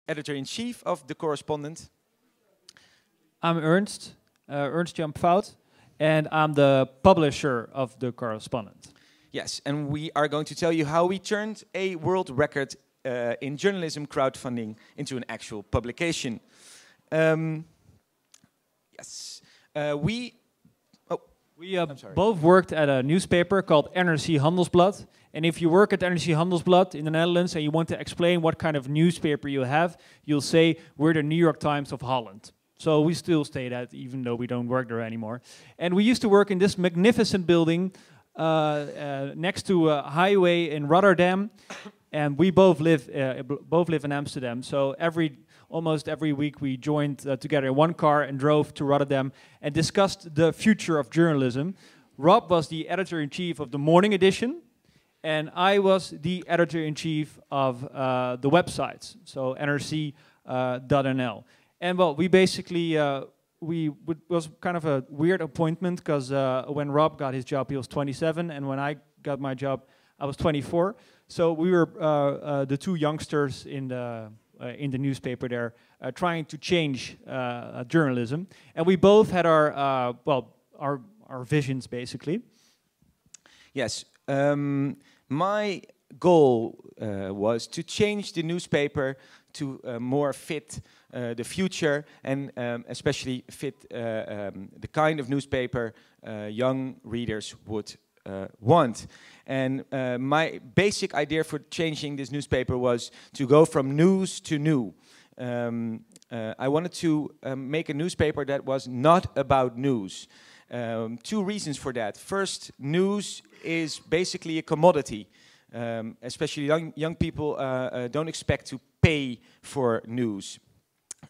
editor-in-chief of The Correspondent. I'm Ernst, Ernst Jan Pfout, and I'm the publisher of The Correspondent. Yes, and we are going to tell you how we turned a world record in journalism crowdfunding into an actual publication. Yes, we both worked at a newspaper called NRC Handelsblad. And if you work at NRC Handelsblad in the Netherlands and you want to explain what kind of newspaper you have, you'll say, we're the New York Times of Holland. So we still stay that, even though we don't work there anymore. And we used to work in this magnificent building next to a highway in Rotterdam. And we both live in Amsterdam. So almost every week we joined together in one car and drove to Rotterdam and discussed the future of journalism. Rob was the editor-in-chief of the morning edition, and I was the editor-in-chief of the websites, so nrc.nl. And well, we basically, was kind of a weird appointment, because when Rob got his job, he was 27, and when I got my job, I was 24. So we were the two youngsters in the newspaper there, trying to change journalism, and we both had our visions basically. Yes, my goal was to change the newspaper to more fit the future, and especially fit the kind of newspaper young readers would want. And my basic idea for changing this newspaper was to go from news to new. I wanted to make a newspaper that was not about news. Two reasons for that. First, news is basically a commodity. Especially young people don't expect to pay for news.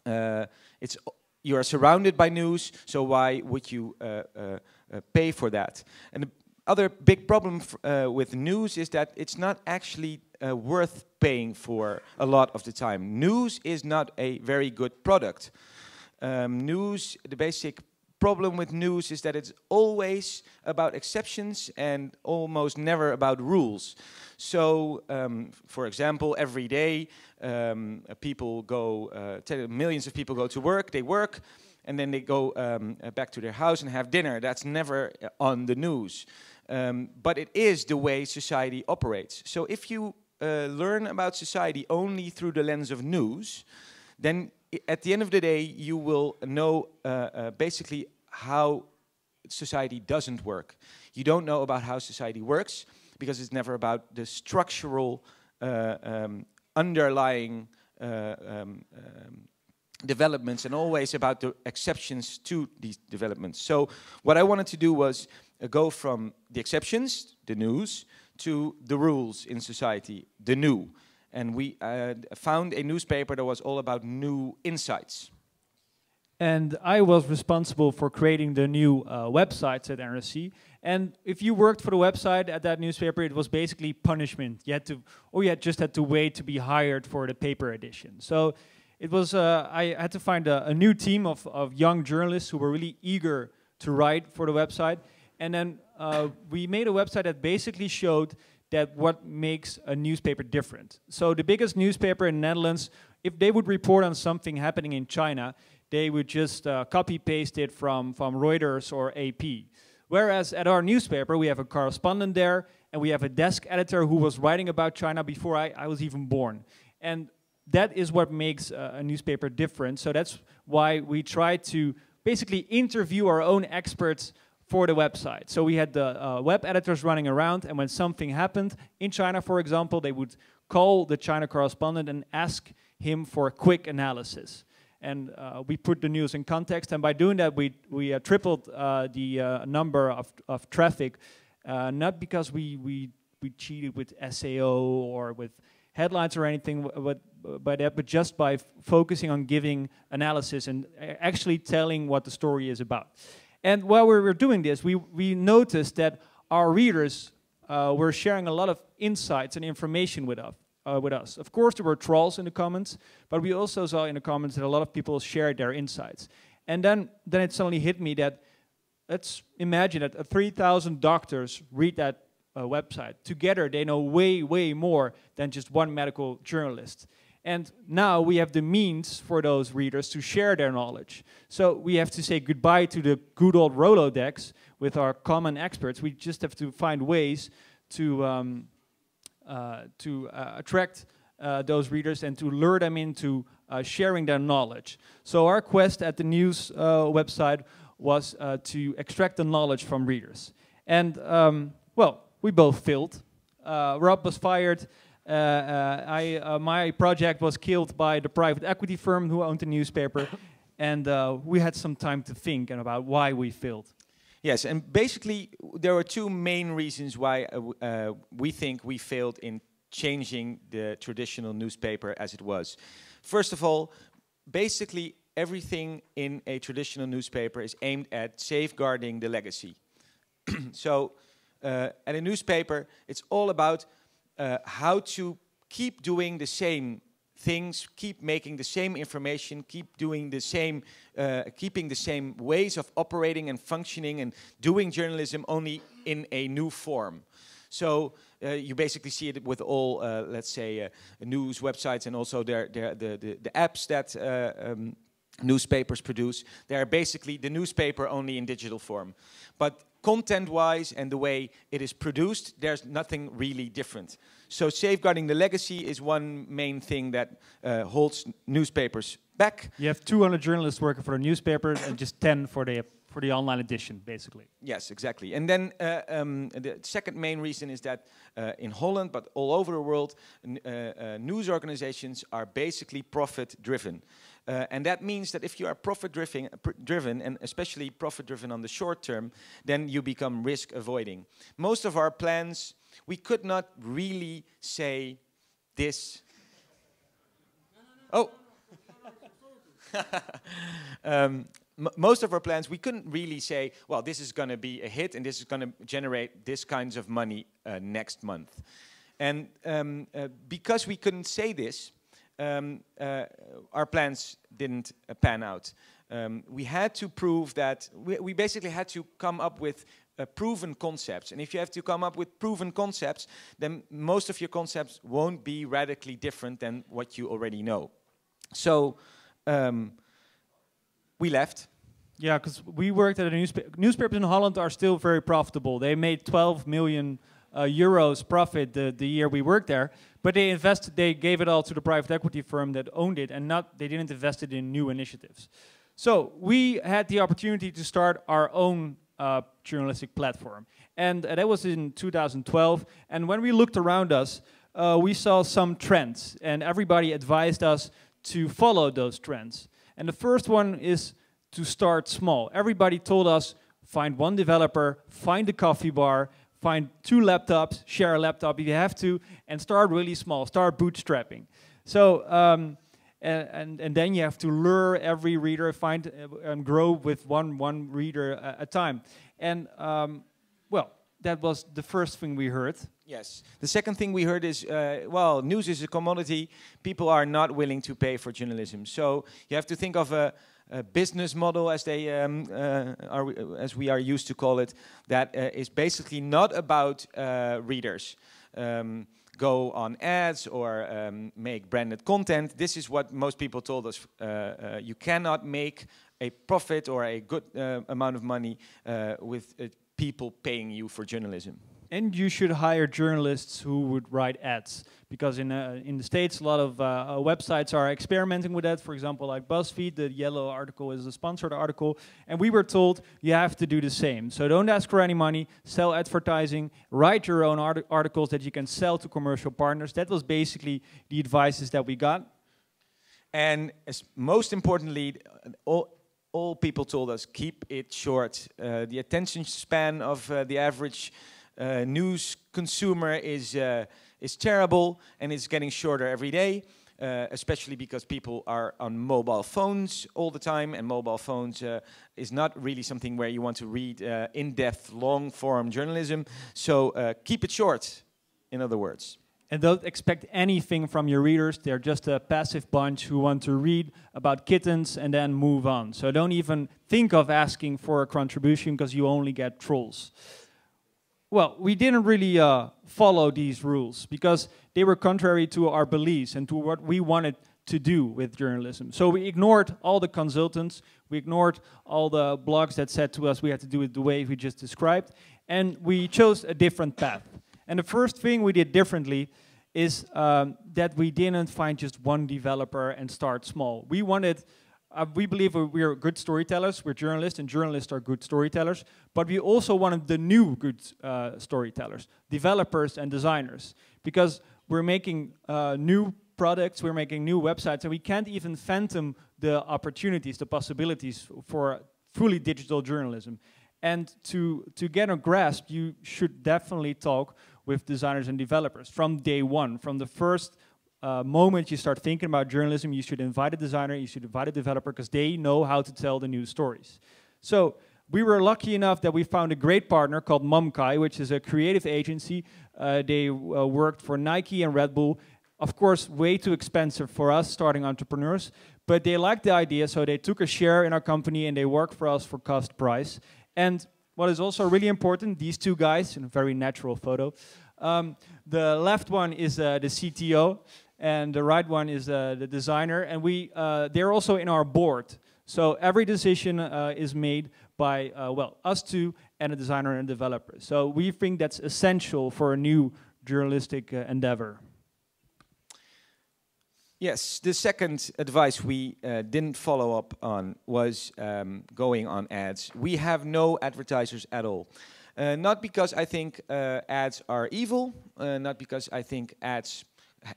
You are surrounded by news, so why would you pay for that? And the other big problem with news is that it's not actually worth paying for a lot of the time. News is not a very good product. The basic problem with news is that it's always about exceptions and almost never about rules. So, for example, every day millions of people go to work, they work, and then they go back to their house and have dinner. That's never on the news. But it is the way society operates. So if you learn about society only through the lens of news, then at the end of the day, you will know basically how society doesn't work. You don't know about how society works because it's never about the structural underlying developments, and always about the exceptions to these developments. So what I wanted to do was go from the exceptions, the news, to the rules in society, the new. And we found a newspaper that was all about new insights. And I was responsible for creating the new websites at NRC. And if you worked for the website at that newspaper, it was basically punishment. You just had to wait to be hired for the paper edition. So it was, I had to find a new team of young journalists who were really eager to write for the website. And then we made a website that basically showed that what makes a newspaper different. So the biggest newspaper in the Netherlands, if they would report on something happening in China, they would just copy-paste it from Reuters or AP. Whereas at our newspaper, we have a correspondent there, and we have a desk editor who was writing about China before I was even born. And that is what makes a newspaper different. So that's why we try to basically interview our own experts for the website. So we had the web editors running around, and when something happened in China, for example, they would call the China correspondent and ask him for a quick analysis. And we put the news in context, and by doing that, we tripled the number of traffic, not because we cheated with SEO or with headlines or anything but just by focusing on giving analysis and actually telling what the story is about. And while we were doing this, we noticed that our readers were sharing a lot of insights and information with us. Of course, there were trolls in the comments, but we also saw in the comments that a lot of people shared their insights. And then it suddenly hit me that, let's imagine that 3,000 doctors read that website. Together, they know way, way more than just one medical journalist. And now we have the means for those readers to share their knowledge. So we have to say goodbye to the good old Rolodex with our common experts. We just have to find ways to attract those readers and to lure them into sharing their knowledge. So our quest at the news website was to extract the knowledge from readers. And, well, we both failed. Rob was fired. My project was killed by the private equity firm who owned the newspaper. And we had some time to think about why we failed. Yes, and basically there were two main reasons why we think we failed in changing the traditional newspaper as it was. First of all, basically everything in a traditional newspaper is aimed at safeguarding the legacy. So at a newspaper, it's all about how to keep doing the same things, keep making the same information, keep doing the same, keeping the same ways of operating and functioning and doing journalism, only in a new form. So you basically see it with all, let's say, news websites and also the apps that newspapers produce. They are basically the newspaper only in digital form. But content-wise and the way it is produced, there's nothing really different. So safeguarding the legacy is one main thing that holds newspapers back. You have 200 journalists working for a newspaper and just 10 for the online edition, basically. Yes, exactly. And then the second main reason is that in Holland, but all over the world, news organizations are basically profit-driven. And that means that if you are profit-driven, and especially profit-driven on the short term, then you become risk-avoiding. Most of our plans, we could not really say this. Oh. Most of our plans, we couldn't really say, well, this is going to be a hit and this is going to generate this kinds of money next month. And because we couldn't say this, our plans didn't pan out. We had to prove that, we basically had to come up with proven concepts. And if you have to come up with proven concepts, then most of your concepts won't be radically different than what you already know. So we left. Yeah, because we worked at a newspaper. Newspapers in Holland are still very profitable. They made 12 million euros profit the year we worked there, but they gave it all to the private equity firm that owned it, and they didn't invest it in new initiatives. So we had the opportunity to start our own journalistic platform, and that was in 2012. And when we looked around us, we saw some trends, and everybody advised us to follow those trends. And the first one is to start small. Everybody told us, find one developer, find a coffee bar, find 2 laptops, share a laptop if you have to, and start really small, start bootstrapping. So, and then you have to lure every reader, find and grow with one reader at a time. And, well, that was the first thing we heard. Yes. The second thing we heard is, well, news is a commodity. People are not willing to pay for journalism. So you have to think of a business model, as as we are used to call it, that is basically not about readers. Go on ads or make branded content. This is what most people told us. You cannot make a profit or a good amount of money with people paying you for journalism. And you should hire journalists who would write ads, because in the States, a lot of websites are experimenting with that. For example, like BuzzFeed, the yellow article is a sponsored article, and we were told you have to do the same. So don't ask for any money, sell advertising, write your own articles that you can sell to commercial partners. That was basically the advices that we got. And most importantly, all people told us, keep it short. The attention span of the average news consumer is terrible, and it's getting shorter every day, especially because people are on mobile phones all the time, and mobile phones is not really something where you want to read in-depth, long-form journalism. So keep it short, in other words. And don't expect anything from your readers. They're just a passive bunch who want to read about kittens and then move on. So don't even think of asking for a contribution, because you only get trolls. Well, we didn't really follow these rules, because they were contrary to our beliefs and to what we wanted to do with journalism. So we ignored all the consultants, we ignored all the blogs that said to us we had to do it the way we just described, and we chose a different path. And the first thing we did differently is that we didn't find just one developer and start small. We wanted, we believe we're good storytellers, we're journalists, and journalists are good storytellers, but we also wanted the new good storytellers, developers and designers, because we're making new products, we're making new websites, and we can't even fathom the opportunities, the possibilities for fully digital journalism. And to get a grasp, you should definitely talk with designers and developers from day one. From the first moment you start thinking about journalism, you should invite a designer, you should invite a developer, because they know how to tell the new stories. So we were lucky enough that we found a great partner called Mumkai, which is a creative agency. They worked for Nike and Red Bull. Of course, way too expensive for us starting entrepreneurs, but they liked the idea, so they took a share in our company and they worked for us for cost price. And what is also really important, these two guys, in a very natural photo, the left one is the CTO, and the right one is the designer, and they're also in our board. So every decision is made by, well, us two and a designer and a developer. So we think that's essential for a new journalistic endeavor. Yes, the second advice we didn't follow up on was going on ads. We have no advertisers at all. Not because I think ads are evil, not because I think ads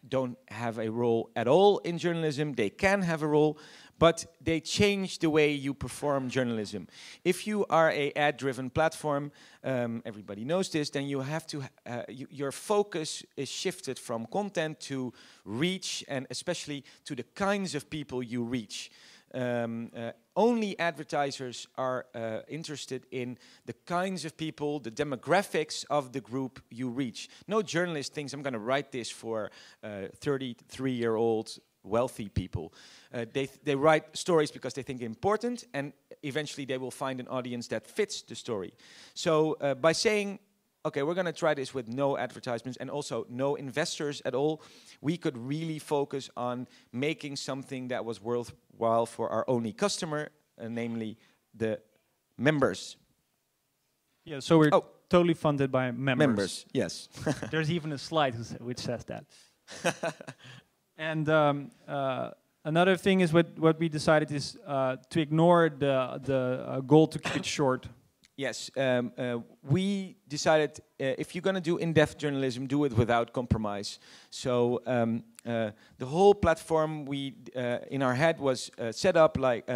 don't have a role at all in journalism. They can have a role, but they change the way you perform journalism. If you are an ad-driven platform, everybody knows this, then you have to, your focus is shifted from content to reach, and especially to the kinds of people you reach. Only advertisers are interested in the kinds of people, the demographics of the group you reach. No journalist thinks, I'm going to write this for 33-year-old wealthy people. They write stories because they think they're important, and eventually they will find an audience that fits the story. So by saying, okay, we're going to try this with no advertisements and also no investors at all, we could really focus on making something that was worthwhile for our only customer, namely the members. Yeah, so we're totally funded by members. Members, yes. There's even a slide which says that. And another thing is what we decided is to ignore the goal to keep it short. Yes, we decided if you're going to do in-depth journalism, do it without compromise. So the whole platform we in our head was set up like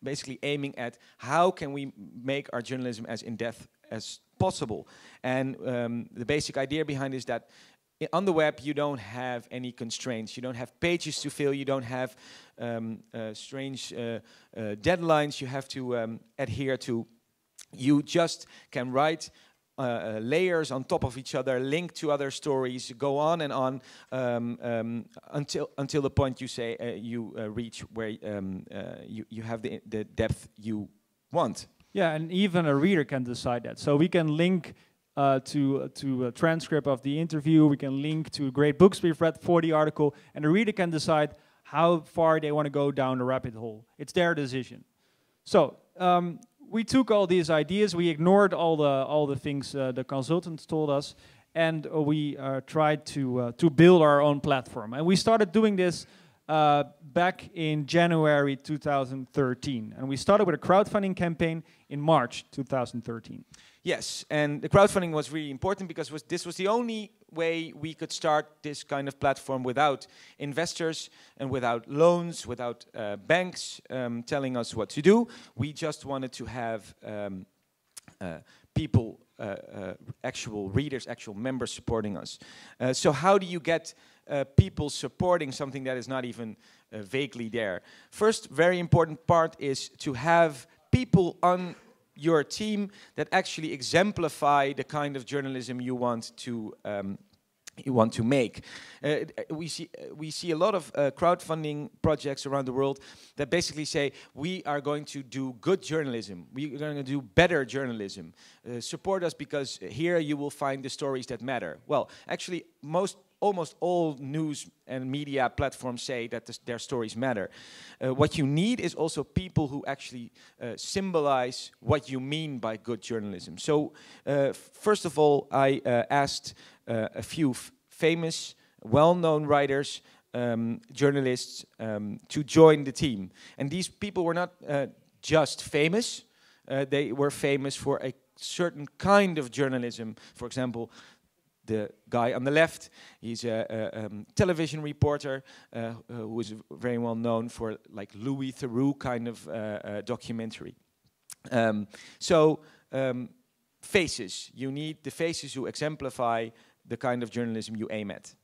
basically aiming at how can we make our journalism as in-depth as possible. And the basic idea behind is that on the web, you don't have any constraints. You don't have pages to fill. You don't have strange deadlines you have to adhere to. You just can write layers on top of each other, link to other stories, go on and on until the point you say you reach where you have the depth you want. Yeah, and even a reader can decide that. So we can link to a transcript of the interview. We can link to great books we've read for the article, and the reader can decide how far they want to go down the rabbit hole. It's their decision. So we took all these ideas, we ignored all the things the consultants told us, and we tried to build our own platform. And we started doing this back in January 2013, and we started with a crowdfunding campaign in March 2013. Yes, and the crowdfunding was really important because this was the only way we could start this kind of platform without investors and without loans, without banks telling us what to do. We just wanted to have people, actual readers, actual members supporting us. So how do you get people supporting something that is not even vaguely there? First, very important part is to have people on your team that actually exemplify the kind of journalism you want to make. We see a lot of crowdfunding projects around the world that basically say we are going to do good journalism, we are going to do better journalism. Support us because here you will find the stories that matter. Well, actually, most almost all news and media platforms say that their stories matter. What you need is also people who actually symbolize what you mean by good journalism. So first of all, I asked a few famous, well-known writers, journalists to join the team. And these people were not just famous, they were famous for a certain kind of journalism. For example, the guy on the left, he's a television reporter who is very well known for like Louis Theroux kind of documentary. Faces, you need the faces who exemplify the kind of journalism you aim at.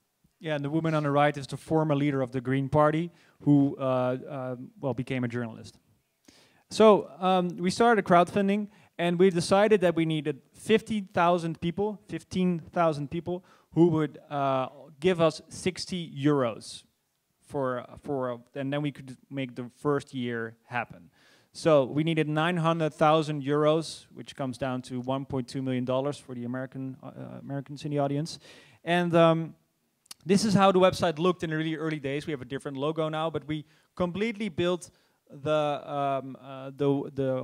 Yeah, and the woman on the right is the former leader of the Green Party who well, became a journalist. So we started crowdfunding, and we decided that we needed 15,000 people who would give us 60 euros and then we could make the first year happen. So we needed 900,000 euros, which comes down to $1.2 million for the Americans in the audience. And this is how the website looked in the really early days. We have a different logo now, but we completely built the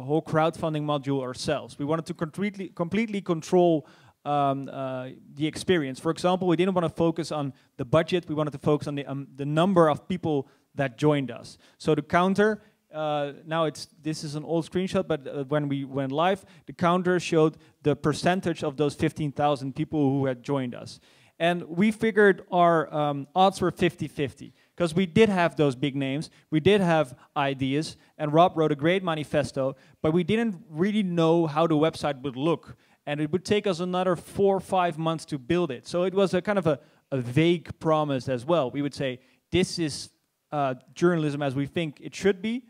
whole crowdfunding module ourselves. We wanted to completely control the experience. For example, we didn't want to focus on the budget. We wanted to focus on the number of people that joined us. So the counter, now this is an old screenshot, but when we went live, the counter showed the percentage of those 15,000 people who had joined us. And we figured our odds were 50-50. Because we did have those big names, we did have ideas, and Rob wrote a great manifesto, but we didn't really know how the website would look. And it would take us another 4 or 5 months to build it. So it was a kind of a vague promise as well. We would say, this is journalism as we think it should be.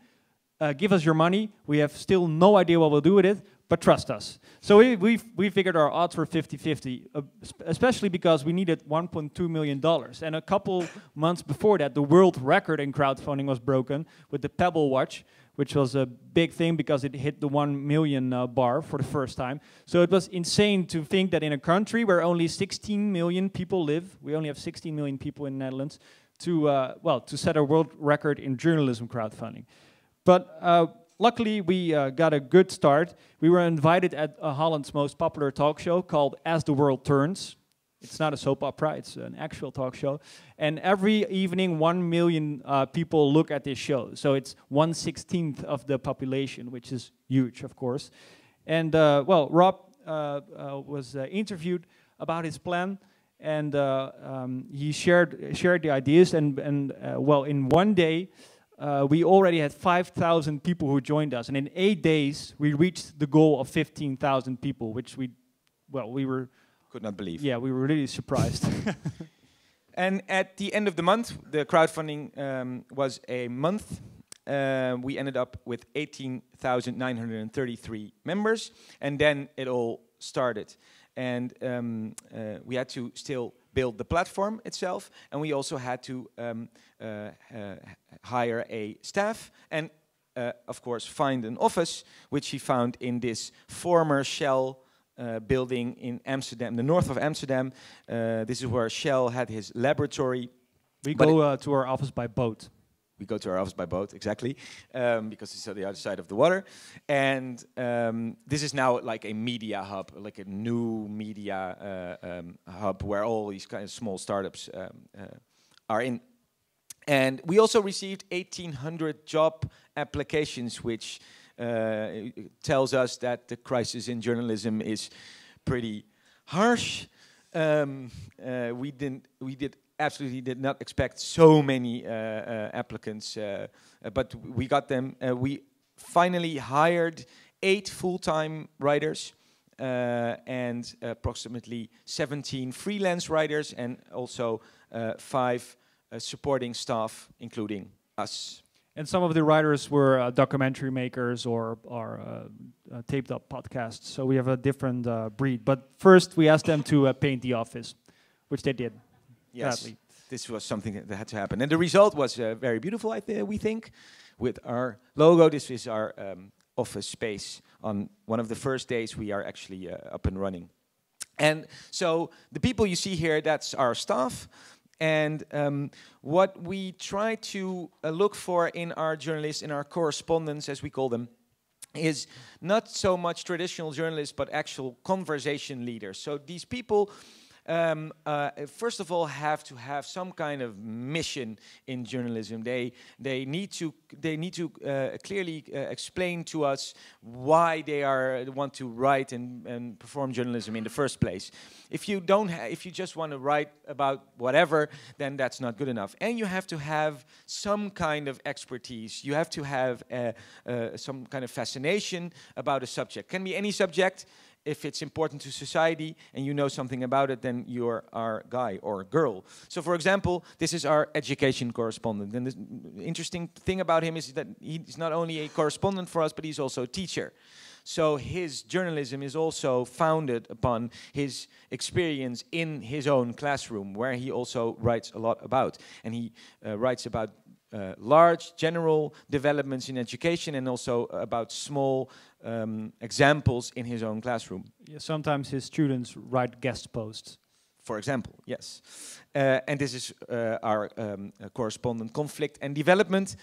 Give us your money. We have still no idea what we'll do with it, but trust us. So we figured our odds were 50-50, especially because we needed $1.2 million. And a couple months before that, the world record in crowdfunding was broken with the Pebble watch, which was a big thing because it hit the 1 million bar for the first time. So it was insane to think that in a country where only 16 million people live, we only have 16 million people in the Netherlands, to set a world record in journalism crowdfunding. But luckily, we got a good start. We were invited at Holland's most popular talk show called As the World Turns. It's not a soap opera, it's an actual talk show. And every evening, 1 million people look at this show. So it's 1/16 of the population, which is huge, of course. And, well, Rob was interviewed about his plan. And he shared the ideas. And well, in one day, we already had 5,000 people who joined us. And in 8 days, we reached the goal of 15,000 people, which we were... Could not believe. Yeah, we were really surprised. And at the end of the month, the crowdfunding was a month. We ended up with 18,933 members. And then it all started. And we had to still build the platform itself. And we also had to hire a staff. And, of course, find an office, which he found in this former Shell building in Amsterdam, the north of Amsterdam. This is where Shell had his laboratory. We go to our office by boat. We go to our office by boat, exactly, because it's on the other side of the water. And this is now like a media hub, like a new media hub where all these kind of small startups are in. And we also received 1,800 job applications, which tells us that the crisis in journalism is pretty harsh. We absolutely did not expect so many applicants, but we got them. We finally hired 8 full-time writers and approximately 17 freelance writers, and also 5 supporting staff, including us. And some of the writers were documentary makers or taped up podcasts. So we have a different breed. But first, we asked them to paint the office, which they did. Yes, gladly. This was something that had to happen. And the result was very beautiful, we think, with our logo. This is our office space. On one of the first days, we are actually up and running. And so the people you see here, that's our staff. And what we try to look for in our journalists, in our correspondents, as we call them, is not so much traditional journalists, but actual conversation leaders. So these people, first of all, have to have some kind of mission in journalism. They need to clearly explain to us why they want to write and perform journalism in the first place. If you just want to write about whatever, then that's not good enough. And you have to have some kind of expertise. You have to have some kind of fascination about a subject. Can be any subject. If it's important to society and you know something about it, then you're our guy or girl. So for example, this is our education correspondent. And the interesting thing about him is that he's not only a correspondent for us, but he's also a teacher. So his journalism is also founded upon his experience in his own classroom, where he also writes a lot about. And he writes about large general developments in education and also about small examples in his own classroom. Yeah, sometimes his students write guest posts. For example, yes. And this is our correspondent, conflict and development.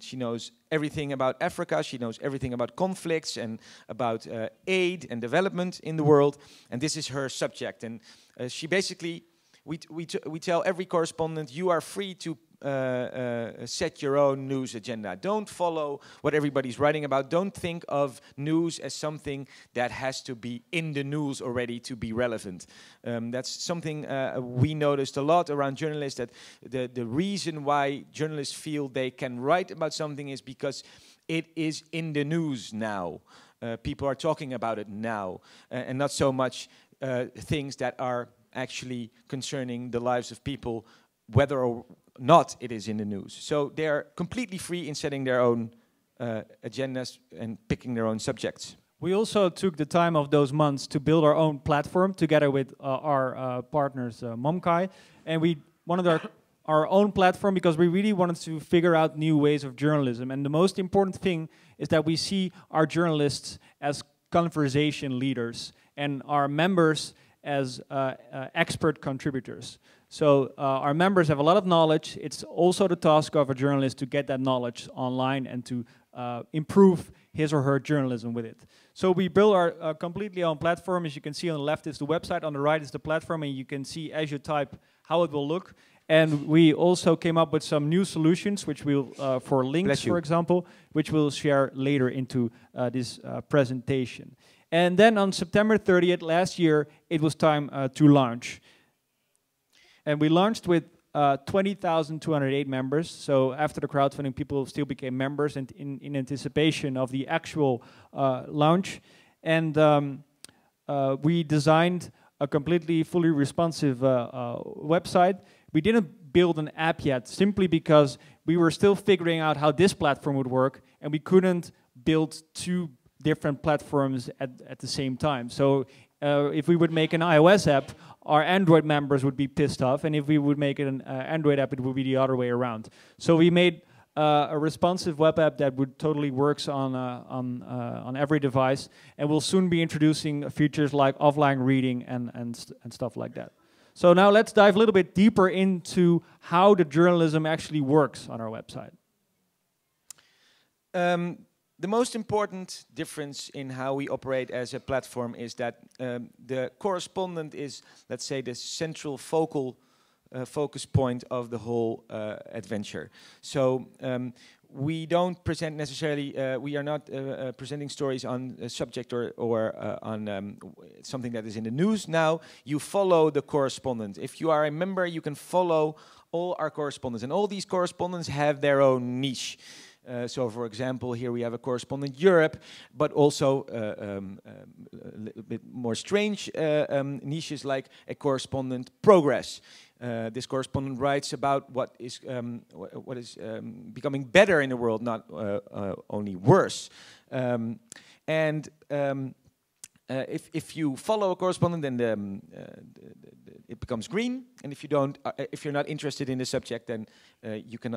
She knows everything about Africa. She knows everything about conflicts and about aid and development in the world. And this is her subject. And she basically, we tell every correspondent, you are free to set your own news agenda. Don't follow what everybody's writing about. Don't think of news as something that has to be in the news already to be relevant. That's something we noticed a lot around journalists, that the reason why journalists feel they can write about something is because it is in the news now. People are talking about it now, and not so much things that are actually concerning the lives of people, whether or not it is in the news. So they are completely free in setting their own agendas and picking their own subjects. We also took the time of those months to build our own platform together with our partners, Momkai, and we wanted our own platform because we really wanted to figure out new ways of journalism. And the most important thing is that we see our journalists as conversation leaders and our members as expert contributors. So our members have a lot of knowledge. It's also the task of a journalist to get that knowledge online and to improve his or her journalism with it. So we built our completely own platform. As you can see, on the left is the website, on the right is the platform, and you can see as you type how it will look. And we also came up with some new solutions, which we'll, for links, for example, which we'll share later into this presentation. And then on September 30th last year, it was time to launch. And we launched with 20,208 members. So after the crowdfunding, people still became members and in anticipation of the actual launch. And we designed a completely fully responsive website. We didn't build an app yet, simply because we were still figuring out how this platform would work, and we couldn't build two different platforms at the same time. So if we would make an iOS app, our Android members would be pissed off, and if we would make an Android app, it would be the other way around. So we made a responsive web app that would totally works on every device, and we'll soon be introducing features like offline reading and stuff like that. So now let's dive a little bit deeper into how the journalism actually works on our website. The most important difference in how we operate as a platform is that the correspondent is, let's say, the central focus point of the whole adventure. So we don't present necessarily, we are not presenting stories on a subject or on something that is in the news now. You follow the correspondent. If you are a member, you can follow all our correspondents, and all these correspondents have their own niche. So, for example, here we have a correspondent Europe, but also a little bit more strange niches like a correspondent progress. This correspondent writes about what is becoming better in the world, not only worse. If you follow a correspondent, then it becomes green, and if you don't, if you're not interested in the subject, then you can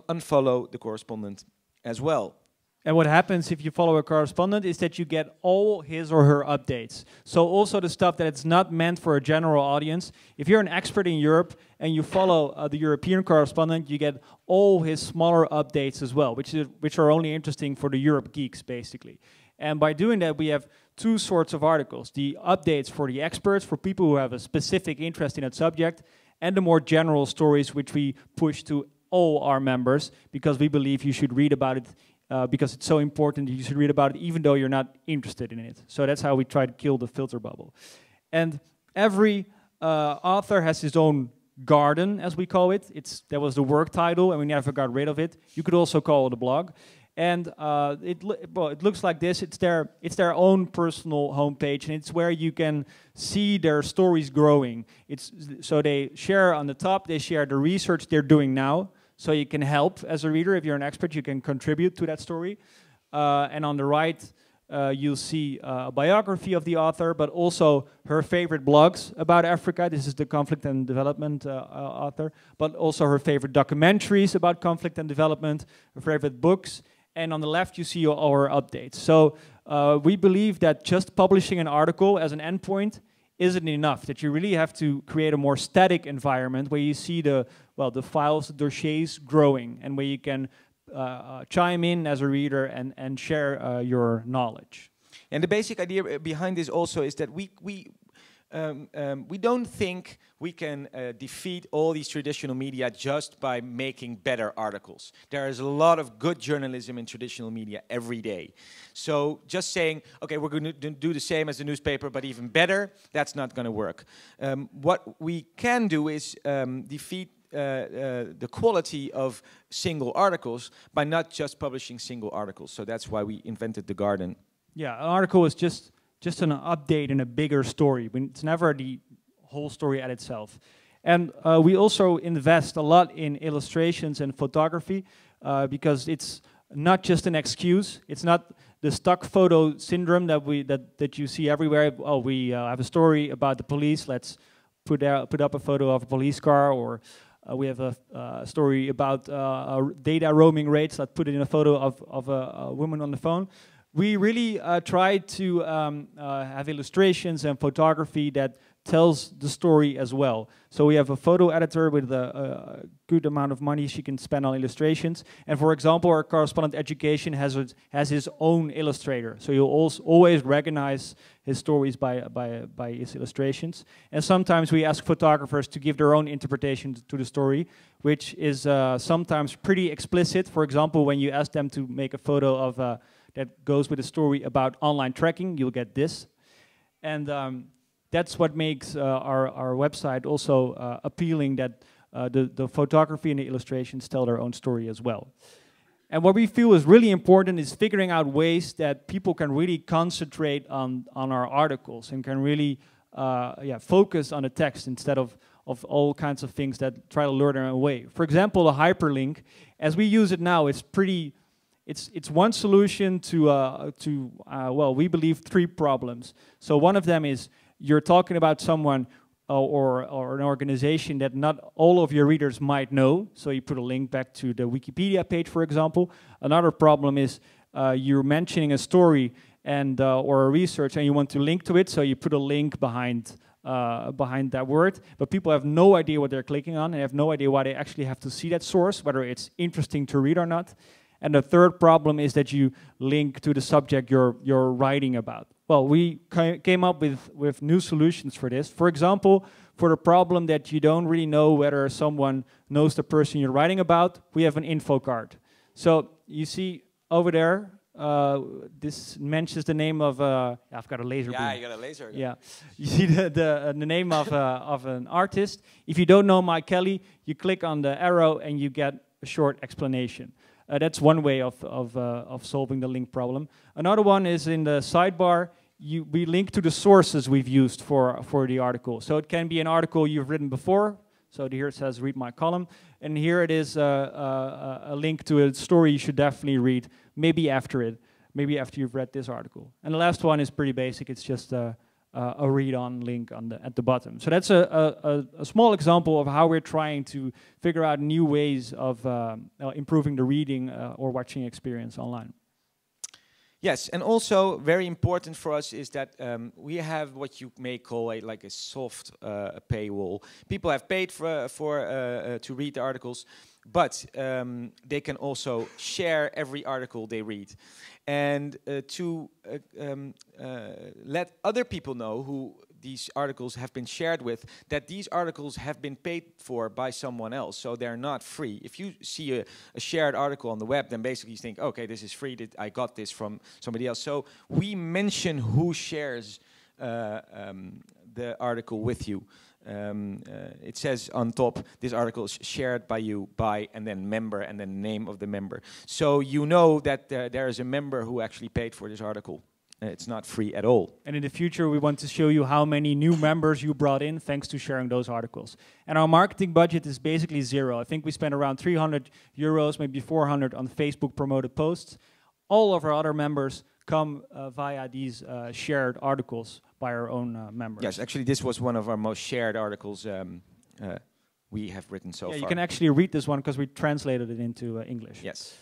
unfollow the correspondent as well. And what happens if you follow a correspondent is that you get all his or her updates. So also the stuff that it's not meant for a general audience. If you're an expert in Europe and you follow the European correspondent, you get all his smaller updates as well, which are only interesting for the Europe geeks, basically. And by doing that, we have two sorts of articles. The updates for the experts, for people who have a specific interest in that subject, and the more general stories, which we push to all our members, because we believe you should read about it because it's so important, you should read about it even though you're not interested in it. So that's how we try to kill the filter bubble. And every author has his own garden, as we call it. That was the work title, and we never got rid of it. You could also call it a blog. And it looks like this. It's their own personal homepage, and it's where you can see their stories growing. So they share on the top, they share the research they're doing now, so you can help as a reader. If you're an expert, you can contribute to that story. And on the right, you'll see a biography of the author, but also her favorite blogs about Africa. This is the conflict and development author, but also her favorite documentaries about conflict and development, her favorite books. And on the left, you see our updates. So we believe that just publishing an article as an endpoint isn't enough, that you really have to create a more static environment where you see the files, the dossiers growing, and where you can chime in as a reader and share your knowledge. And the basic idea behind this also is that we don't think we can defeat all these traditional media just by making better articles. There is a lot of good journalism in traditional media every day. So just saying, okay, we're going to do the same as the newspaper, but even better, that's not going to work. What we can do is defeat the quality of single articles by not just publishing single articles. So that's why we invented the garden. Yeah, an article is just an update in a bigger story. It's never the whole story at itself. And we also invest a lot in illustrations and photography because it's not just an excuse. It's not the stock photo syndrome that you see everywhere. Oh, we have a story about the police. Let's put up a photo of a police car, or we have a story about data roaming rates. Let's put it in a photo of a woman on the phone. We really try to have illustrations and photography that tells the story as well. So we have a photo editor with a good amount of money she can spend on illustrations. And for example, our correspondent education has his own illustrator. So you'll always recognize his stories by his illustrations. And sometimes we ask photographers to give their own interpretation to the story, which is sometimes pretty explicit. For example, when you ask them to make a photo of that goes with a story about online tracking, you'll get this. And that's what makes our website also appealing, that the photography and the illustrations tell their own story as well. And what we feel is really important is figuring out ways that people can really concentrate on our articles and can really focus on the text instead of all kinds of things that try to lure them away. For example, a hyperlink, as we use it now, it's one solution to we believe 3 problems. So one of them is you're talking about someone or an organization that not all of your readers might know, so you put a link back to the Wikipedia page, for example. Another problem is you're mentioning a story and or a research and you want to link to it, so you put a link behind that word, but people have no idea what they're clicking on and have no idea why they actually have to see that source, whether it's interesting to read or not. And the third problem is that you link to the subject you're writing about. Well, we came up with new solutions for this. For example, for the problem that you don't really know whether someone knows the person you're writing about, we have an info card. So you see over there, this mentions the name of I've got a laser beam. Yeah, you got a laser. Yeah, you see the name of an artist. If you don't know Mike Kelly, you click on the arrow and you get a short explanation. That's one way of solving the link problem. Another one is in the sidebar. We link to the sources we've used for the article. So it can be an article you've written before. So here it says read my column, and here it is a link to a story you should definitely read. Maybe after you've read this article. And the last one is pretty basic. It's just a read-on link at the bottom. So that's a small example of how we're trying to figure out new ways of improving the reading or watching experience online. Yes, and also very important for us is that we have what you may call like a soft paywall. People have paid to read the articles, but they can also share every article they read. And to let other people know who these articles have been shared with, that these articles have been paid for by someone else, so they're not free. If you see a shared article on the web, then basically you think, okay, this is free, I got this from somebody else. So we mention who shares the article with you. It says on top, this article is shared by you, by, and then member, and then name of the member. So you know that there is a member who actually paid for this article. It's not free at all. And in the future, we want to show you how many new members you brought in thanks to sharing those articles. And our marketing budget is basically zero. I think we spend around 300 euros, maybe 400 on Facebook promoted posts. All of our other members come via these shared articles by our own members. Yes, actually this was one of our most shared articles we have written so far. You can actually read this one because we translated it into English. Yes.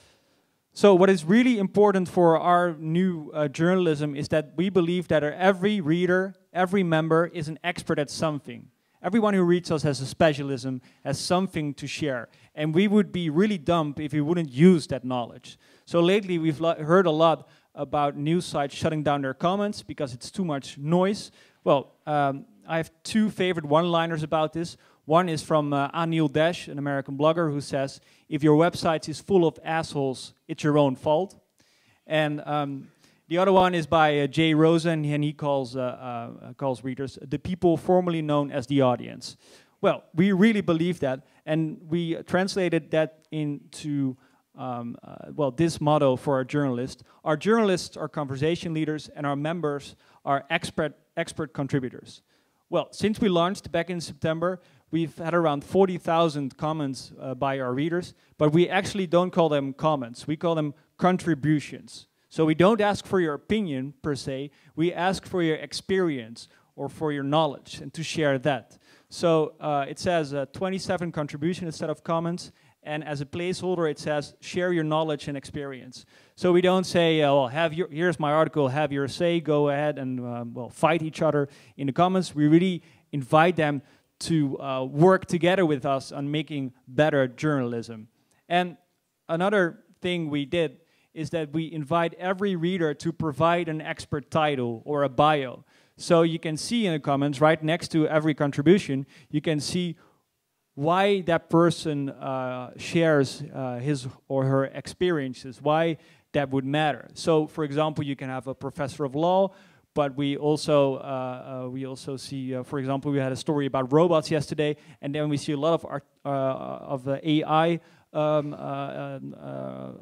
So what is really important for our new journalism is that we believe that every reader, every member is an expert at something. Everyone who reads us has a specialism, has something to share. And we would be really dumb if we wouldn't use that knowledge. So lately we've heard a lot about news sites shutting down their comments because it's too much noise. Well, I have two favorite one-liners about this. One is from Anil Desh, an American blogger, who says, if your website is full of assholes, it's your own fault. And the other one is by Jay Rosen, and he calls readers the people formerly known as the audience. Well, we really believe that, and we translated that into this motto for our journalists. Our journalists are conversation leaders, and our members are expert contributors. Well, since we launched back in September, we've had around 40,000 comments by our readers, but we actually don't call them comments. We call them contributions. So we don't ask for your opinion, per se. We ask for your experience or for your knowledge and to share that. So it says 27 contributions instead of comments, and as a placeholder it says share your knowledge and experience. So we don't say, well, here's my article, have your say, go ahead and fight each other in the comments. We really invite them to work together with us on making better journalism. And another thing we did is that we invite every reader to provide an expert title or a bio. So you can see in the comments, right next to every contribution, you can see why that person shares his or her experiences, why that would matter. So, for example, you can have a professor of law, but we also see, for example, we had a story about robots yesterday, and then we see a lot of AI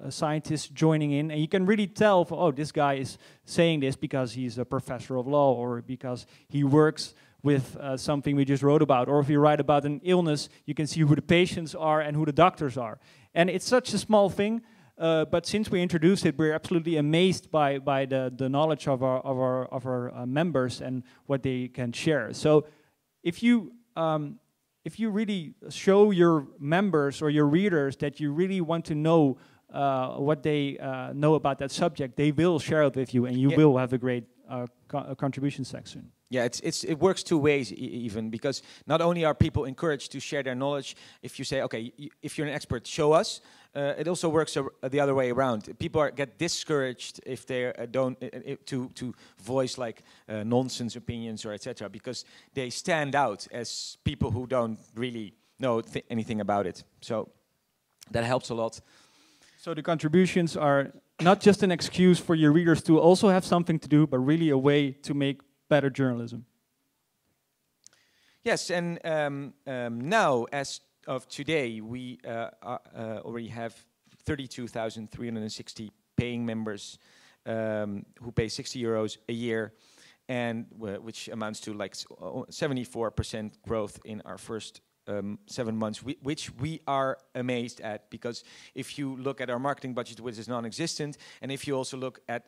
scientists joining in, and you can really tell, oh, this guy is saying this because he's a professor of law or because he works with something we just wrote about. Or if you write about an illness, you can see who the patients are and who the doctors are. And it's such a small thing, but since we introduced it, we're absolutely amazed by the knowledge of our members and what they can share. So if you really show your members or your readers that you really want to know what they know about that subject, they will share it with you, and you will have a great contribution section. Yeah, it works two ways even, because not only are people encouraged to share their knowledge, if you say, okay, if you're an expert, show us, it also works the other way around. People get discouraged if they don't to voice like nonsense opinions or etc., because they stand out as people who don't really know anything about it. So that helps a lot. So the contributions are not just an excuse for your readers to also have something to do, but really a way to make better journalism. Yes, and now, as of today, we already have 32,360 paying members who pay 60 euros a year, and which amounts to like 74% growth in our first 7 months, which we are amazed at, because if you look at our marketing budget, which is non-existent, and if you also look at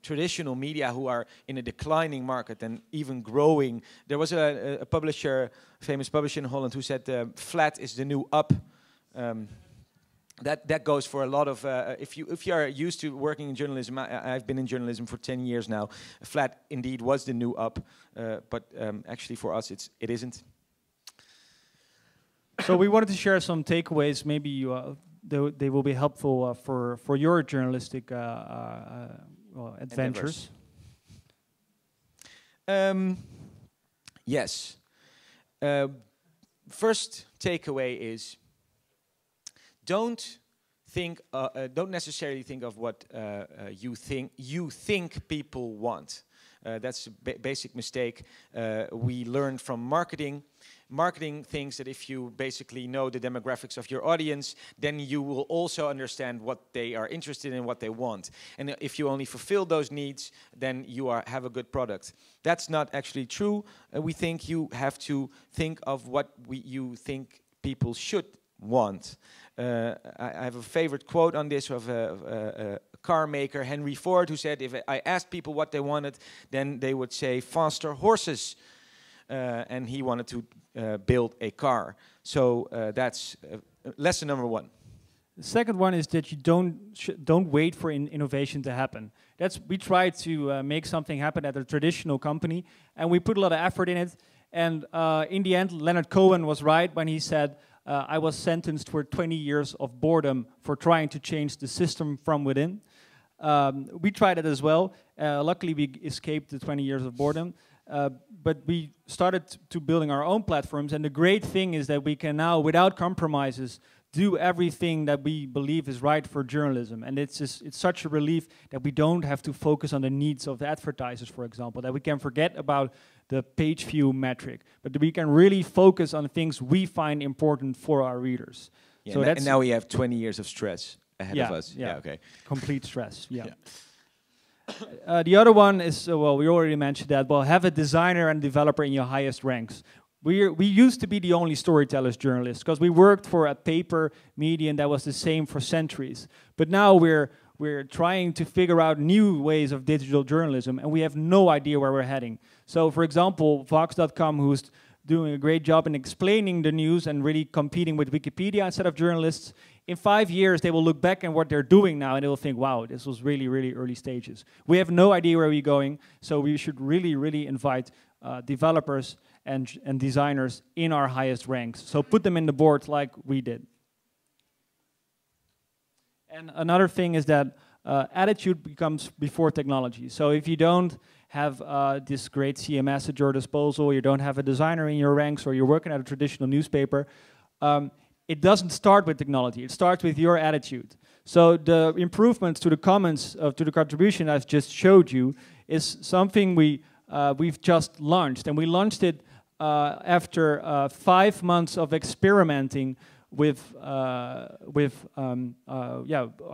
traditional media who are in a declining market and even growing. There was a publisher, famous publisher in Holland, who said flat is the new up. that goes for a lot of if you are used to working in journalism. I've been in journalism for 10 years now. Flat indeed was the new up, but actually for us it isn't. So we wanted to share some takeaways. Maybe they will be helpful for your journalistic adventures. Yes. First takeaway is don't necessarily think of what you think people want. That's a basic mistake we learned from marketing. Marketing thinks that if you basically know the demographics of your audience, then you will also understand what they are interested in, what they want. And if you only fulfill those needs, then you have a good product. That's not actually true. We think you have to think of what you think people should want. I have a favorite quote on this of a car maker, Henry Ford, who said, if I asked people what they wanted, then they would say faster horses. And he wanted to build a car. So that's lesson number one. The second one is that you don't wait for innovation to happen. We tried to make something happen at a traditional company, and we put a lot of effort in it. And in the end, Leonard Cohen was right when he said, I was sentenced for 20 years of boredom for trying to change the system from within. We tried it as well. Luckily, we escaped the 20 years of boredom. But we started to building our own platforms, and the great thing is that we can now, without compromises, do everything that we believe is right for journalism. And it's such a relief that we don't have to focus on the needs of the advertisers, for example, that we can forget about the page view metric, but that we can really focus on things we find important for our readers. Yeah, so and now we have 20 years of stress ahead of us. Yeah, okay. Complete stress, yeah. The other one is, well, we already mentioned that, well, have a designer and developer in your highest ranks. We used to be the only storytellers journalists because we worked for a paper medium that was the same for centuries. But now we're trying to figure out new ways of digital journalism, and we have no idea where we're heading. So, for example, Vox.com, who's doing a great job in explaining the news and really competing with Wikipedia instead of journalists, in 5 years, they will look back at what they're doing now and they will think, wow, this was really, really early stages. We have no idea where we're going, so we should really, really invite developers and designers in our highest ranks. So put them in the board like we did. And another thing is that attitude becomes before technology. So if you don't have this great CMS at your disposal, you don't have a designer in your ranks, or you're working at a traditional newspaper, it doesn't start with technology, it starts with your attitude. So the improvements to the comments, to the contribution I've just showed you, is something we've just launched. And we launched it after 5 months of experimenting with our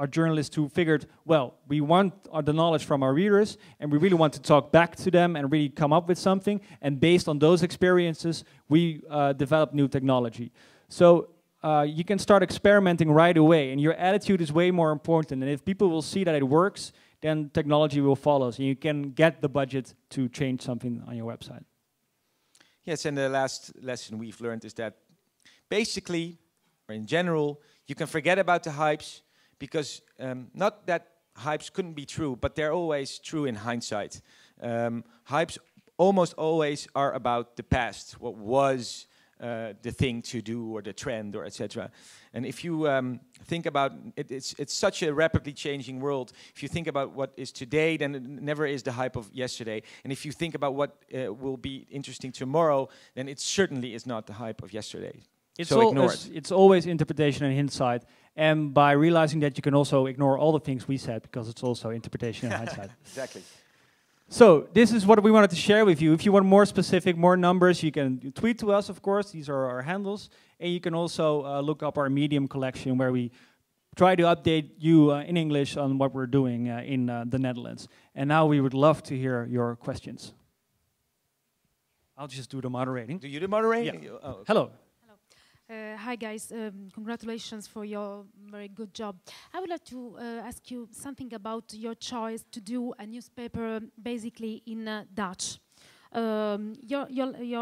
journalists who figured, well, we want the knowledge from our readers, and we really want to talk back to them and really come up with something. And based on those experiences, we developed new technology. So you can start experimenting right away, and your attitude is way more important. And if people will see that it works, then technology will follow. So you can get the budget to change something on your website. Yes, and the last lesson we've learned is that basically, or in general, you can forget about the hypes, because not that hypes couldn't be true, but they're always true in hindsight. Hypes almost always are about the past, what was the thing to do, or the trend, or etc. And if you think about it, it's such a rapidly changing world. If you think about what is today, then it never is the hype of yesterday. And if you think about what will be interesting tomorrow, then it certainly is not the hype of yesterday. So ignore it. It's always interpretation and hindsight. And by realizing that, you can also ignore all the things we said, because it's also interpretation and hindsight. Exactly. So this is what we wanted to share with you. If you want more specific, more numbers, you can tweet to us, of course. These are our handles. And you can also look up our Medium collection, where we try to update you in English on what we're doing in the Netherlands. And now we would love to hear your questions. I'll just do the moderating. Do you the moderating? Yeah. Oh, okay. Hello. Hi guys, congratulations for your very good job. I would like to ask you something about your choice to do a newspaper basically in Dutch. Your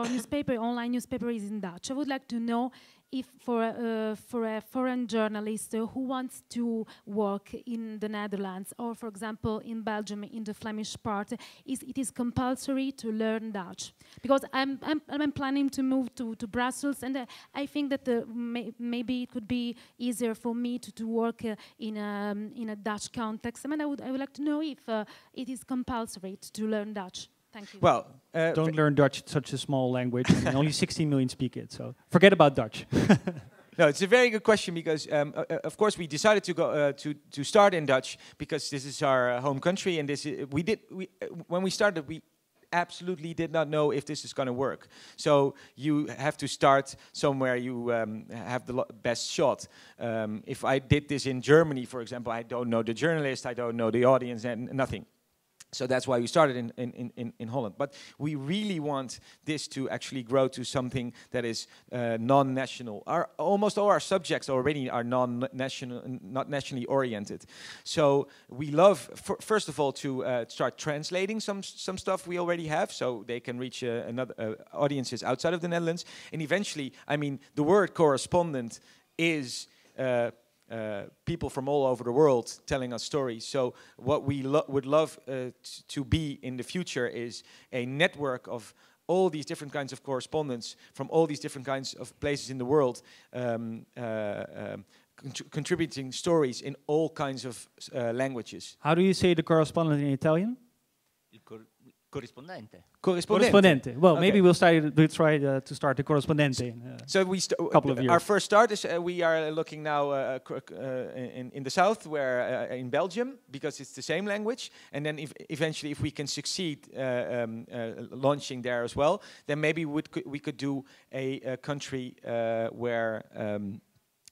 newspaper, online newspaper, is in Dutch. I would like to know if for a foreign journalist who wants to work in the Netherlands or, for example, in Belgium, in the Flemish part, it is compulsory to learn Dutch? Because I'm planning to move to Brussels, and I think that maybe it could be easier for me to work in a Dutch context. I mean, I would like to know if it is compulsory to learn Dutch. Thank you. Well, don't learn Dutch. It's such a small language, and only 16 million speak it. So forget about Dutch. No, it's a very good question because, of course, we decided to go to start in Dutch because this is our home country, and this is, when we started, we absolutely did not know if this is going to work. So you have to start somewhere you have the best shot. If I did this in Germany, for example, I don't know the journalist, I don't know the audience, and nothing. So that's why we started in Holland. But we really want this to actually grow to something that is non-national. Almost all our subjects already are non-national, not nationally oriented. So we love, first of all, to start translating some stuff we already have, so they can reach another audiences outside of the Netherlands. And eventually, I mean, the word correspondent is people from all over the world telling us stories. So what we would love to be in the future is a network of all these different kinds of correspondents from all these different kinds of places in the world, contributing stories in all kinds of languages. How do you say the correspondent in Italian? Corrispondente. Correspondente. Well, okay. Maybe we'll try to start the Correspondente in a couple of years. Our first start is we are looking now in the south, where in Belgium, because it's the same language. And then eventually, if we can succeed launching there as well, then maybe we could do a country where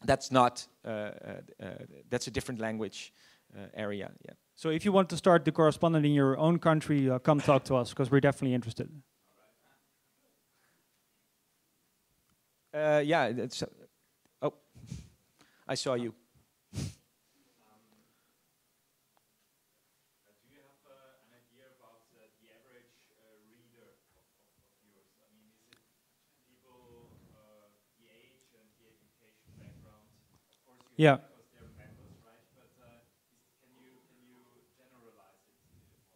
that's not that's a different language area. Yeah. So if you want to start the Correspondent in your own country, come talk to us, because we're definitely interested. Yeah, it's, oh, I saw you. Do you have an idea about the average reader of yours? I mean, is it people, the age and the education background? Of course, you Yeah.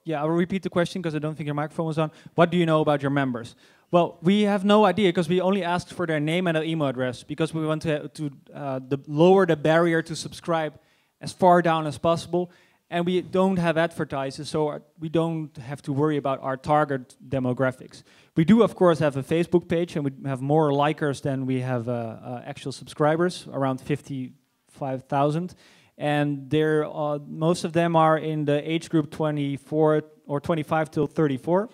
Yeah, I'll repeat the question because I don't think your microphone was on. What do you know about your members? Well, we have no idea because we only asked for their name and their email address because we want to lower the barrier to subscribe as far down as possible. And we don't have advertisers, so we don't have to worry about our target demographics. We do, of course, have a Facebook page, and we have more likers than we have actual subscribers, around 55,000. And most of them are in the age group 24 or 25 till 34.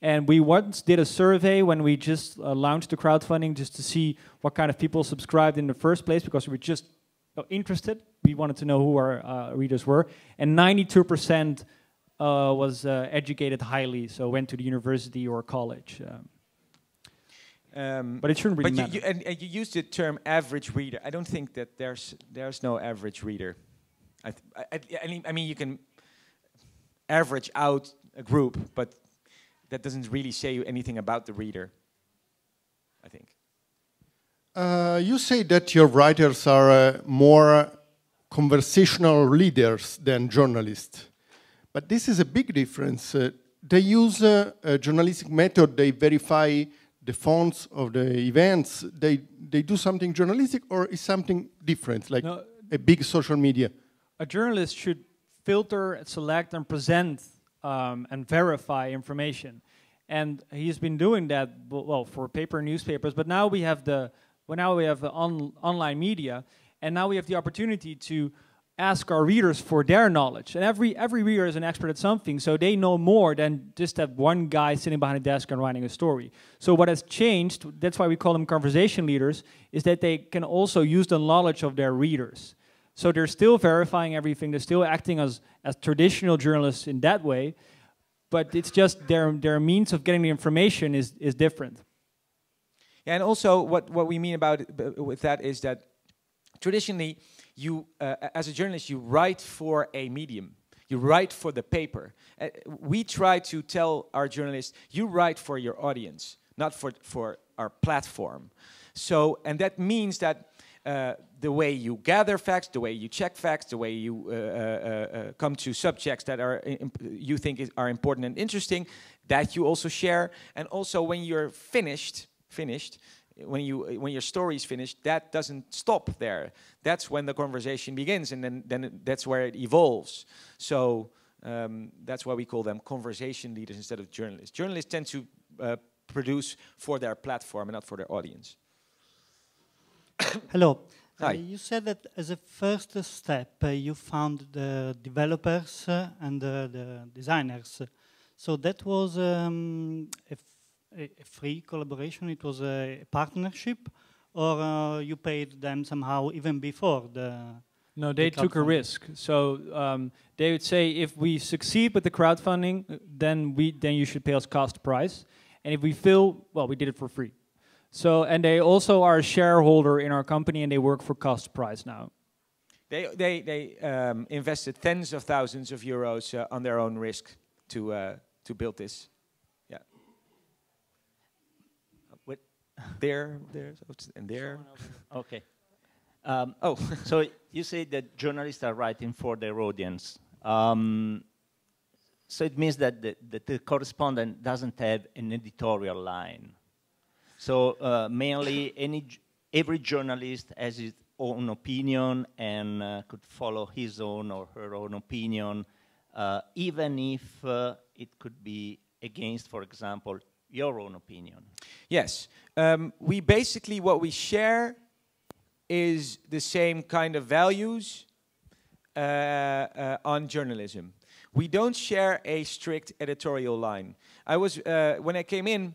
And we once did a survey when we just launched the crowdfunding just to see what kind of people subscribed in the first place, because we were just interested. We wanted to know who our readers were. And 92% was educated highly, so went to the university or college. But it shouldn't really matter. And you use the term average reader. I don't think that there's no average reader. I mean, you can average out a group, but that doesn't really say anything about the reader, I think. You say that your writers are more conversational leaders than journalists. But this is a big difference. They use a journalistic method. They verify the fonts of the events. They do something journalistic, or is something different, like a big social media? A journalist should filter, select, and present and verify information. And he's been doing that, well, for paper newspapers. But now we have online media, and now we have the opportunity to ask our readers for their knowledge. And every reader is an expert at something, so they know more than just that one guy sitting behind a desk and writing a story. So what has changed, that's why we call them conversation leaders, is that they can also use the knowledge of their readers. So they're still verifying everything, they're still acting as traditional journalists in that way, but it's just their means of getting the information is different. Yeah, and also what we mean with that is that traditionally, you, as a journalist, you write for a medium. You write for the paper. We try to tell our journalists, you write for your audience, not for our platform. So, and that means that the way you gather facts, the way you check facts, the way you come to subjects that are you think are important and interesting, that you also share. And also when you're finished, when your story is finished, that doesn't stop there. That's when the conversation begins, and then that's where it evolves. So that's why we call them conversation leaders instead of journalists. Journalists tend to produce for their platform and not for their audience. Hello. Hi. You said that as a first step, you found the developers and the designers. So that was a free collaboration? It was a partnership? Or you paid them somehow even before the... No, they took a risk. So they would say, if we succeed with the crowdfunding, then you should pay us cost price. And if we fail, well, we did it for free. So, and they also are a shareholder in our company, and they work for cost price now. They invested tens of thousands of euros on their own risk to build this. Yeah. What? There, and there. Okay. So you say that journalists are writing for their audience. So it means that the correspondent doesn't have an editorial line. So mainly every journalist has his own opinion and could follow his own or her own opinion, even if it could be against, for example, your own opinion. Yes. We basically, what we share is the same kind of values on journalism. We don't share a strict editorial line. When I came in,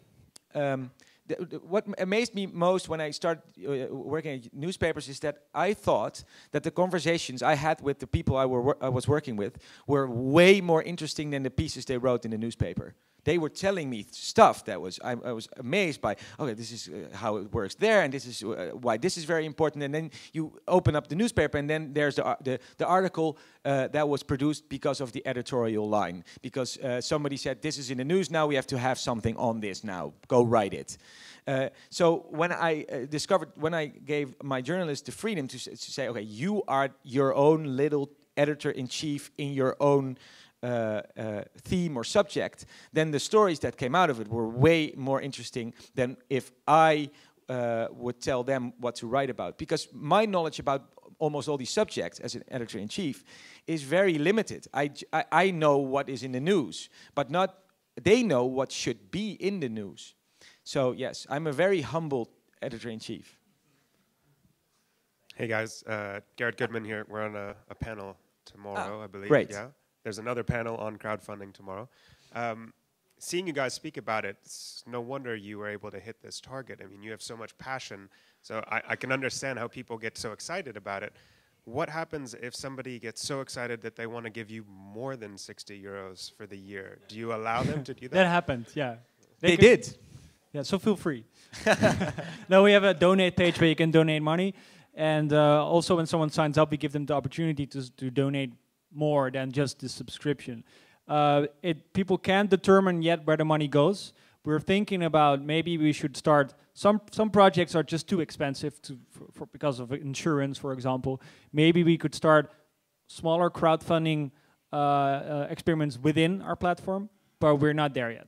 what amazed me most when I started working at newspapers is that I thought that the conversations I had with the people I was working with were way more interesting than the pieces they wrote in the newspaper. They were telling me stuff that I was amazed by. Okay, this is how it works there, and this is why this is very important. And then you open up the newspaper, and then there's the article that was produced because of the editorial line. Because somebody said, this is in the news now, we have to have something on this now. Go write it. So when I when I gave my journalists the freedom to say, okay, you are your own little editor-in-chief in your own theme or subject, then the stories that came out of it were way more interesting than if I would tell them what to write about. Because my knowledge about almost all these subjects as an editor-in-chief is very limited. I know what is in the news, but they know what should be in the news. So yes, I'm a very humble editor-in-chief. Hey guys, Garrett Goodman here. We're on a panel tomorrow, I believe. Great. Yeah. There's another panel on crowdfunding tomorrow. Seeing you guys speak about it, it's no wonder you were able to hit this target. I mean, you have so much passion. So I can understand how people get so excited about it. What happens if somebody gets so excited that they want to give you more than 60 euros for the year? Do you allow them to do that? That happened, yeah. They did. Yeah, so feel free. No, we have a donate page where you can donate money. And also when someone signs up, we give them the opportunity to donate more than just the subscription. People can't determine yet where the money goes. We're thinking about maybe we should start, some projects are just too expensive because of insurance, for example. Maybe we could start smaller crowdfunding experiments within our platform, but we're not there yet.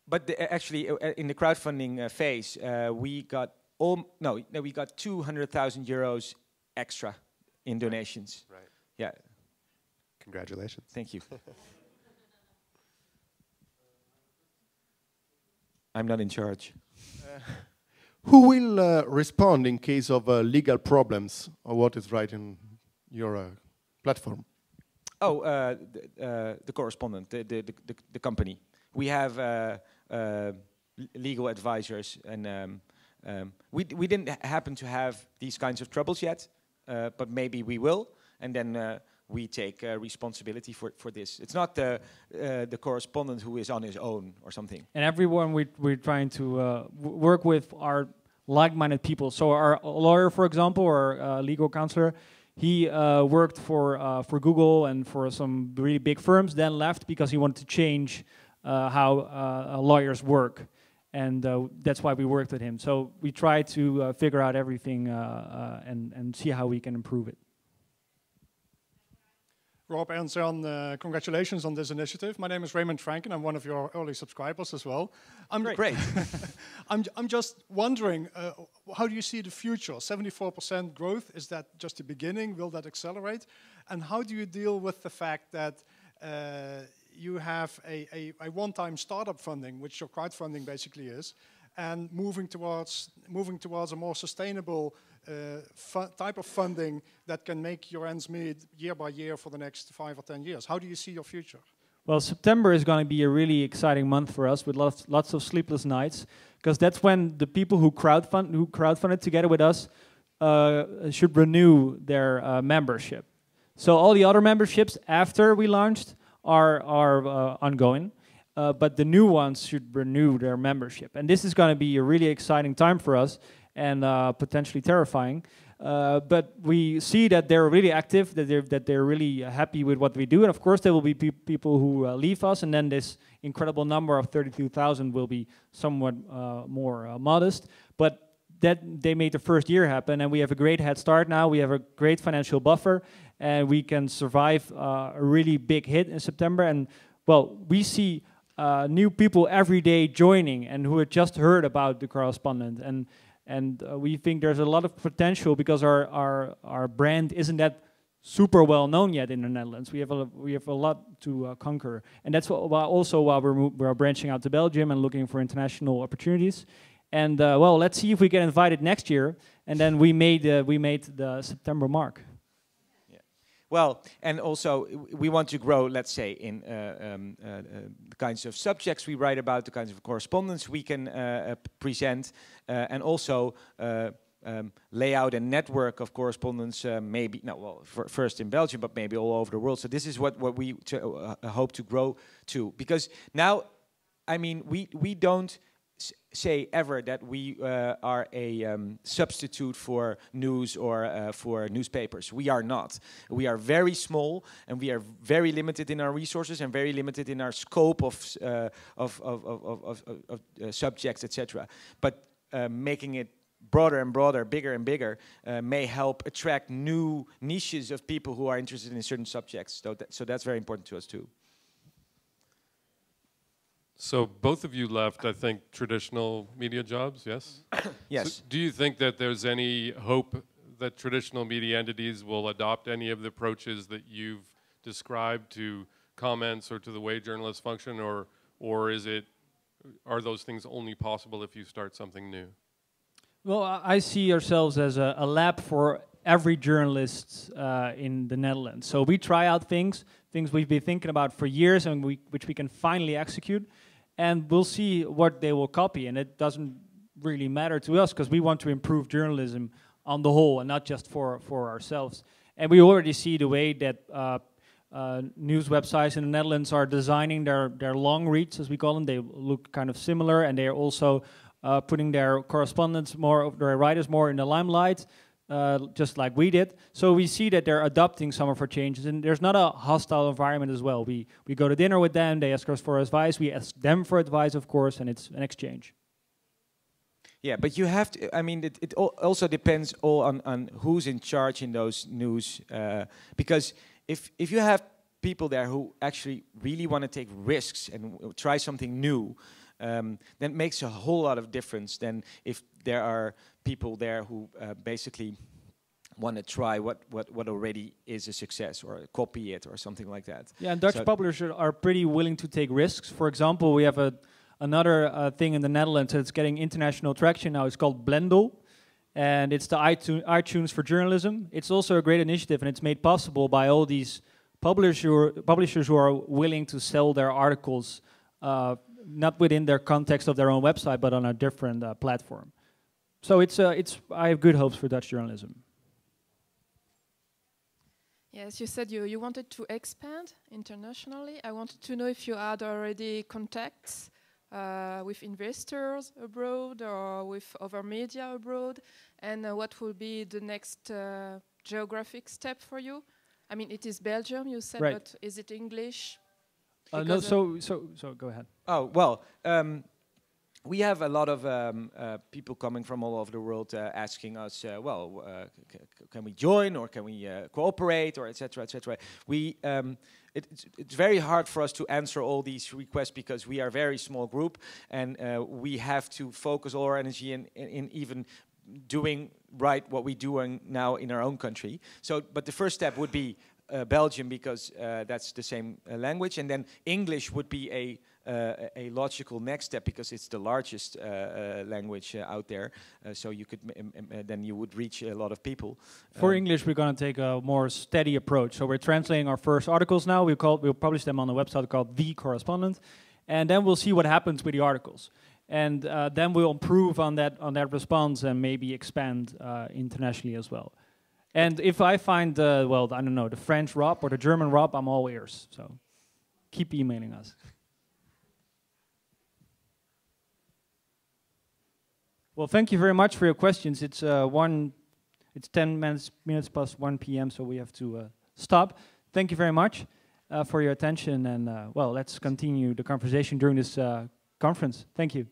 But actually, in the crowdfunding phase, we got we got 200,000 euros extra in donations. Right. Yeah. Congratulations. Thank you. I'm not in charge. Who will respond in case of legal problems or what is right in your platform? Oh, the correspondent, the company. We have legal advisors, and we didn't happen to have these kinds of troubles yet, but maybe we will, and then we take responsibility for this. It's not the correspondent who is on his own or something. And everyone we're trying to work with are like-minded people. So our lawyer, for example, or legal counselor, he worked for Google and for some really big firms, then left because he wanted to change how lawyers work. and that's why we worked with him. So we try to figure out everything and see how we can improve it. Rob and Jan, congratulations on this initiative. My name is Raymond Franken. I'm one of your early subscribers as well. Great. I'm just wondering, how do you see the future? 74% growth, is that just the beginning? Will that accelerate? And how do you deal with the fact that you have a one-time startup funding, which your crowdfunding basically is, and moving towards a more sustainable type of funding that can make your ends meet year by year for the next 5 or 10 years? How do you see your future? Well, September is going to be a really exciting month for us with lots of sleepless nights, because that's when the people who crowdfunded together with us should renew their membership. So all the other memberships after we launched are ongoing, but the new ones should renew their membership. And this is going to be a really exciting time for us, and potentially terrifying. But we see that they're really active, that they're really happy with what we do. And of course, there will be people who leave us, and then this incredible number of 32,000 will be somewhat more modest. But that they made the first year happen, and we have a great head start now. We have a great financial buffer, and we can survive a really big hit in September. And well, we see new people every day joining and who had just heard about the Correspondent. And we think there's a lot of potential because our brand isn't that super well known yet in the Netherlands. We have a lot to conquer, and that's also why we're branching out to Belgium and looking for international opportunities. And well, let's see if we get invited next year. And then we made the September mark. Well, and also we want to grow, let's say, in the kinds of subjects we write about, the kinds of correspondence we can present, and also lay out a network of correspondence, first in Belgium, but maybe all over the world. So this is what we hope to grow to. Because now, I mean, we don't say ever that we are a substitute for news or for newspapers. We are not. We are very small, and we are very limited in our resources and very limited in our scope of subjects, etc. But making it broader and broader, bigger and bigger, may help attract new niches of people who are interested in certain subjects. So that's very important to us too. So both of you left, I think, traditional media jobs, yes? Yes. So do you think that there's any hope that traditional media entities will adopt any of the approaches that you've described to comments or to the way journalists function, or are those things only possible if you start something new? Well, I see ourselves as a lab for every journalist in the Netherlands. So we try out things we've been thinking about for years, and which we can finally execute. And we'll see what they will copy, and it doesn't really matter to us because we want to improve journalism on the whole and not just for ourselves. And we already see the way that news websites in the Netherlands are designing their long reads, as we call them. They look kind of similar, and they're also putting their correspondents their writers more in the limelight, just like we did. So we see that they're adopting some of our changes, and there's not a hostile environment as well. We go to dinner with them, they ask us for advice, we ask them for advice, of course, and it's an exchange. Yeah, but you have to, I mean, it also depends all on who's in charge in those news, because if you have people there who actually really want to take risks and try something new, that makes a whole lot of difference than if there are people there who basically want to try what already is a success or copy it or something like that. Yeah, and Dutch publishers are pretty willing to take risks. For example, we have another thing in the Netherlands that's getting international traction now. It's called Blendel, and it's the iTunes for journalism. It's also a great initiative, and it's made possible by all these publishers who are willing to sell their articles not within their context of their own website, but on a different platform. So I have good hopes for Dutch journalism. Yes, you said you wanted to expand internationally. I wanted to know if you had already contacts with investors abroad or with other media abroad, and what will be the next geographic step for you? I mean, it is Belgium, you said, right. But is it English? No, so go ahead. Oh, well, we have a lot of people coming from all over the world asking us, can we join, or can we cooperate, or etc., etc. It's very hard for us to answer all these requests because we are a very small group, and we have to focus all our energy in even doing right what we're doing now in our own country. So, but the first step would be Belgium, because that's the same language, and then English would be a logical next step because it's the largest language out there. So you could then you would reach a lot of people. For English, we're going to take a more steady approach. So we're translating our first articles now. We'll publish them on the website called The Correspondent, and then we'll see what happens with the articles. And then we'll improve on that response and maybe expand internationally as well. And if I find, I don't know, the French Rob or the German Rob, I'm all ears. So keep emailing us. Well, thank you very much for your questions. It's 10 minutes past 1 p.m., so we have to stop. Thank you very much for your attention, and let's continue the conversation during this conference. Thank you.